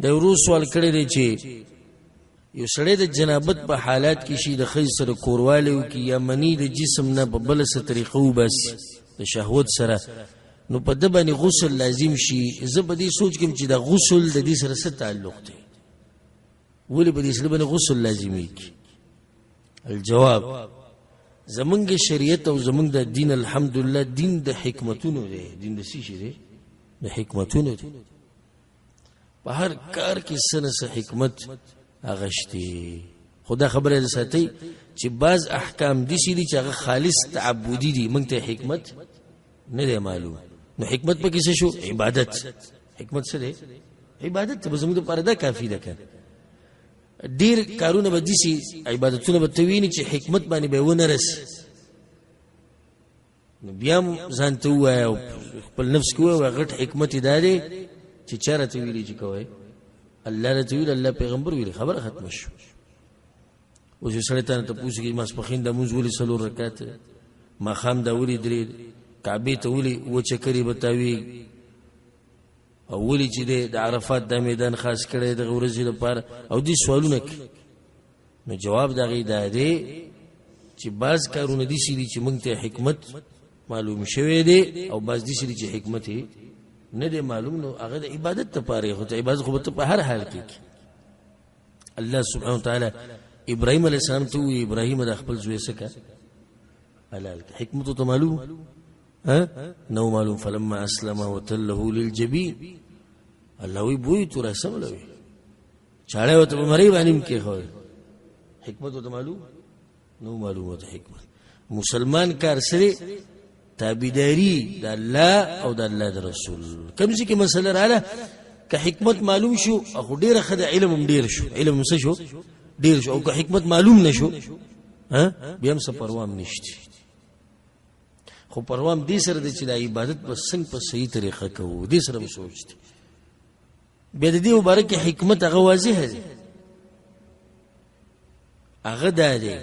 د ورو سوال کړی دی چې یو سړی د جنابت په حالات کې شي د ښځې سره کوروالی وکړي یا مني د جسم نه په بله څه طریقه وباسي د شهوت سره، نو په ده باندې غسل لازم شي. زه په دې سوچ کوم چې د غسل د دې سره څه تعلق دی، ولې په دې سره باندې غسل لازمیږي؟ الجواب، زمونږ شریعت او زمونږ د دین الحمدلله دین د حکمتونو دی. دین د څه شي دی؟ د حکمتونو دی. په هر کار کې څه نه څه حکمت هغه شته. خو دا خبره ده ساتئ چې بعض احکام داسې دي چې هغه خالص تعبدي دي، موږ ته حکمت نه دی معلوم. نو حکمت پکې څه شو؟ عبادت. حکمت څه دی؟ عبادت. ته به زموږ دپاره دا کافي ده که ډېر کارونه به داسې عبادتونه به ته ویني چې حکمت باندې به یې ونه رسي، نو بیا هم ځان ته ووایه او خپل نفس کې ووایه غټ حکمت یې دا دی چې چا راته ویلي چې کوئ، الله راته ویلي، الله پیغمبر ویلي، خبره ختمه شو. اوس یو سړی تا نه تپوس کوي ماسپښین دا مونځ ولې 4 رکعات، ماښام دا ولې 3، کعبې ته ولې 2 چکرې به تاویږي، او ولې چې د عرفات دا میدان خاص کړی دغه ورځې لپاره، او دې سوالونه کوي. نو جواب د هغې دا دی چې بعض کارونه داسې دي چې موږ ته حکمت معلوم شوی دی، او بعض داسې دي چې حکمت یې نه دی معلوم. نو هغه د عبادت لپاره یې، خو ته عبادت خو به ته په هر حال کې کوي. الله سبحانه وتعالی ابراهیم علیه السلام ته ووایي ابراهیم د خپل زوی څه که حلال که. حکمت ته معلوم نو معلوم. فلما اسلم وتله للجبین، الله وی بوی تو را سملوي چاړه وته په مری باندې کې خو حکمت ته معلوم نو معلومه حکمت. مسلمان کار سره تابعداري د الله او د الله د رسول. کوم ځکه کې مسله رااله که حکمت معلوم شو او ډیره خدای علم هم ډیر شو، علم څه شو ډیر شو، او که حکمت معلوم نشو بیا هم څه پروا نشته. خو پروا دې سره د چې د عبادت په څنګه په صحیح طریقه کوو، دې سره سوچته. بیا د دې مبارک حکمت هغه واضح دی، هغه دا دی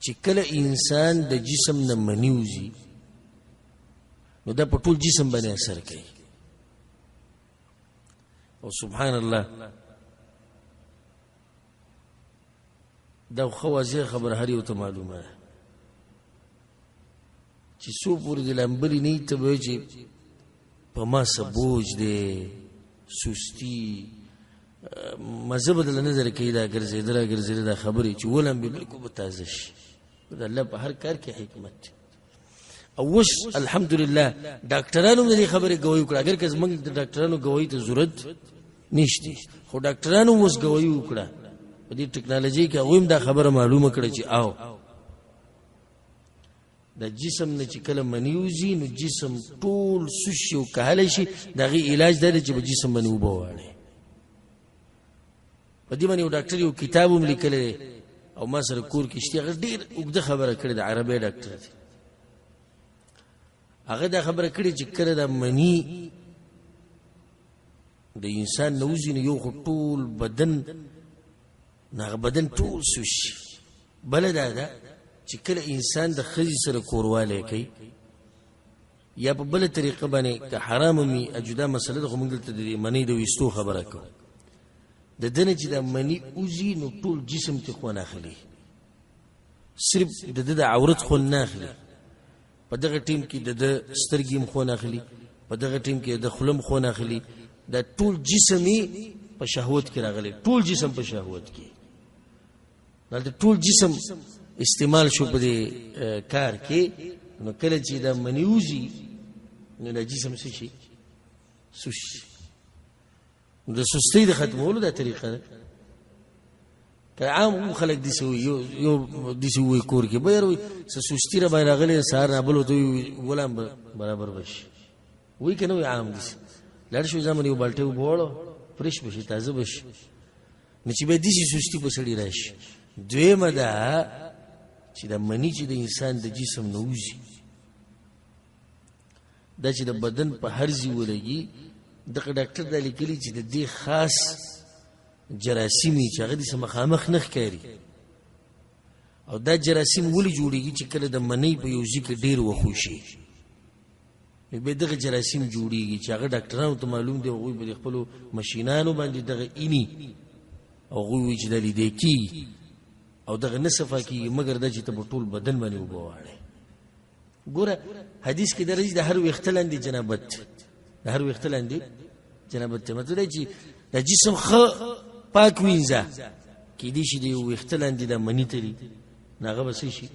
چې کله انسان د جسم نه منی وځي نو دا په ټول جسم باندې اثر کوي. او سبحان الله دا خو واضح خبر هر یو ته معلومه ده چې څو پورې د لمبلې نه ته به چې په ما څه بوج دی، سستی، مزه بدل نظر کوي، دا ګرځېده را ګرځېده دا خبرې چې ولم به بالکل به تازه شي. د الله په هر کار کې حکمت دی. او اوس الحمدلله ډاکټرانو د دې خبرې ګواهي وکړه، اگر که زموږ د ډاکټرانو ګواهي ته ضرورت نشته، خو ډاکټرانو اوس ګواهي وکړه په دې ټکنالوژي کې. هغوی هم دا خبره معلومه کړه چې او د جسم نه چې کله منی وځي نو جسم ټول سوشي او کهلی شي، د هغې علاج دا دی چې په جسم باندې اوبه واړی. په دې باندې یو ډاکټر یو کتاب هم لیکلی دی او ما سره کور کې شته، هغه ډېر اوږده خبره کړې ده، عربی ډاکټر دی. هغه دا خبره کړې چې کله د مني د انسان نه وځي نو یو خو ټول بدن هغه بدن ټول سوشي. بله دا ده چې کله انسان د ښځې سره کوروالی کوي یا په بله طریقه باندې که حرامه وي جدا مسله ده، خو موږ دلته د منۍ د ویستو خبره کوو. د ده نه چې د مني وځي نو ټول جسم ته خوند اخلي، صرف د ده د عورت خوند نه اخلي. په دغه ټیم کې د ده سترګې هم خوند اخلي، په دغه ټیم کې د خوله هم خوند اخلي. دا ټول جسم یې په شهوت کې راغلی، ټول جسم په شهوت کې. دلته ټول جسم استعمال شو په دې کار کې. نو کله چې دا مني وځي نو دا جسم څه شي سوشي. د سستۍ د ختمولو دا طریقه ده. که عام خلک داسې وایي، یو داسې وایي کور کې به یار وایي څه سستي را باندې راغلی سهار نه بل ورته وایي غلام به برابر به شي، وایي که نه وایي عام داسې لاړ شو ځان باندې یو بالټۍ اوبه واړه فرش به شي، تازه به شي. نو چې بیا داسې سستي په سړي را شي. دویمه ده چې د مني چې د انسان د جسم نه وځي دا چې د بدن په هر ځای ولګي، دغه ډاکټر دا لیکلي چې د دې خاص جراثیمي چې هغه داسې مخامخ نه ښکاري. او دا جراثیم ولې جوړېږي چې کله د منۍ په یو ځای کې ډېر وخوشي به دغه جراثیم جوړیږي چې هغه ډاکټرانو ته معلوم دی هغوی به خپل ماشینانو باندې دغه اینی او هغوی چې د لیدې کی او دغه نه صفا کیږي مګر د چې ته په ټول بدن باندې وګواړې. ګوره حدیث کې درځي د هر وخت لاندې جنابت، د هر وخت لاندې جنابت مطلب چې د جسم پاک وینځه کې دي چې د وخت لاندې د منی تری ناغه بس شي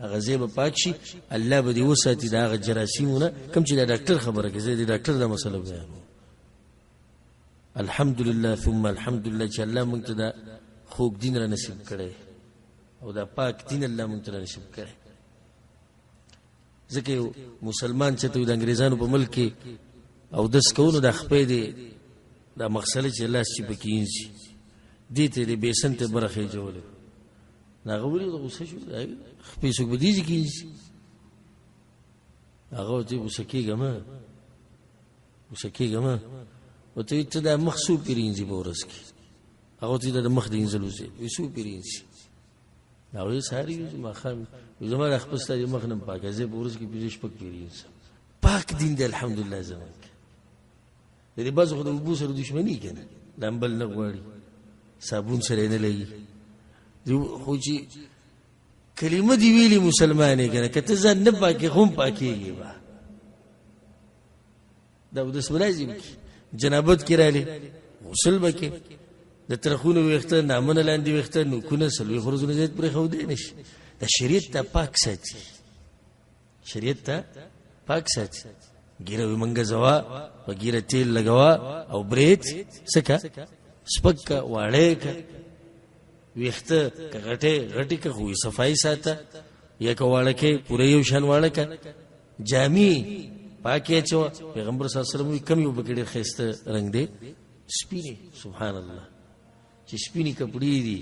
هغه زیب پاک شي، الله به دې وساتي دا هغه جراثیمونه کوم چې د ډاکټر خبره کوي، د ډاکټر د مسله بیانو. الحمدلله ثم الحمدلله چې الله موږ ته دا خوږ دین را نصیب کړي او دا پاک دین الله موږ ته نصیب کړي. ځکه مسلمان چې ته د انګريزانو په ملک کې او د سکونو د خپې دی دا مغسله چې الله چې پکینځي دې ته دې بیسن ته برخه جوړه هغه ولې د غوسه شو خپې څوک بدیږي کینځي هغه ته غوسه کېږم او ته ته د مخسو پیرینځي بورس کې هغه ته د مخ دینځلوځي وسو پیرینځي دا وې ساری ما خام زما د خپل ستاسو مخ نه پاکه زه بورس کې پیریش پک پیرینځ پاک دین دی الحمدلله زمان د دې بازو خو د ابو سره دښمنی کنه لامبل نه غواړي صابون سره نه لګي خو چې کلمه دی ویلي مسلمانې کنه کته ځان نه پاکي هم پاکيږي با دا د سملازم جنابت کړهلي غسل وکي د ترخونو وخته نامنه لاندې وخته نو کو نه سلوي خرزونه زیات پرې خو دی نشي د شریعت ته پاک ساتي، شریعت ته پاک ساتي. ګیره ومنګه زوا او ګیره تیل لګوا او بریت سکه سپکه واړې ویخته غټي که خو صفائی ساته یا که واړکه پوره یو شان واړکه جامي پاکه چو پیغمبر صلی الله علیه وسلم کم یو بکړي خسته رنگ دی سپینی سبحان الله چې سپینی کپړې دي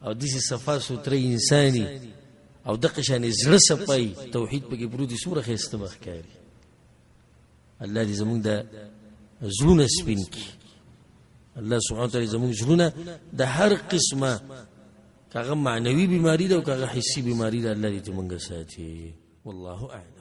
او دې صفا سوتره انساني او دغه شان زړه صفای توحید پکې پروتي سوره خسته مخکاري. الله دې زموږ د زړونه سپین کی، الله سبحانه وتعالى زموږ زړونه د هر قسمه کاغه معنوي بیماری ده او کاغه حسي بیماری ده الله دې موږ ساتي. والله اعلم.